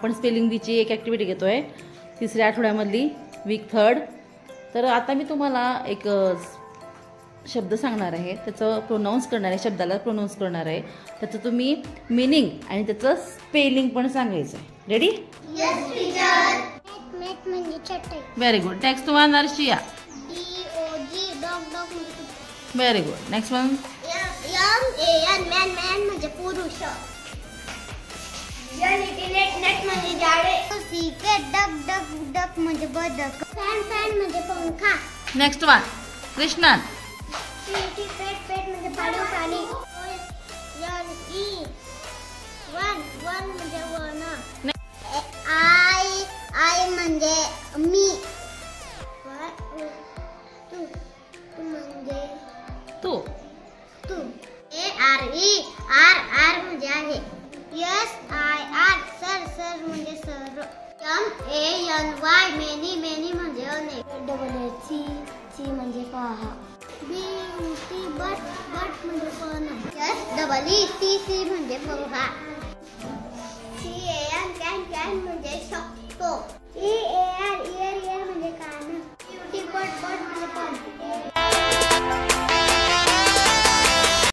आपण स्पेलिंग बीची एक ॲक्टिव्हिटी घेतोय, तिसऱ्या आठवड्यामधली, वीक 3. तर आता मी तुम्हाला एक शब्द सांगणार आहे, त्याचं प्रोनाऊन्स करणार आहे, शब्दाला प्रोनाऊन्स करणार आहे, त्याचं तुम्ही मिनिंग आणि त्याचं स्पेलिंग पण सांगायचं आहे. रेडी? Yes teacher. मॅट म्हणजे चटई. Very good. Next one Arshiya. DOG dog dog म्हणजे. Very good. Next one MAN man म्हणजे पुरुष. नेट म्हणजे झाडे. डक डक डक म्हणजे बदक. फॅन म्हणजे पंखा. Next one Krishnan. पेट म्हणजे पाणी. वन म्हणजे वन. आय म्हणजे मी. तू म्हणजे तू. आर म्हणजे आहे. SIR सर म्हणजे सर. MANY मेनी म्हणजे अनेक. सी म्हणजे पहा. BUT बट म्हणजे पण. SEEC म्हणजे पहा. CAN कॅन म्हणजे शकतो.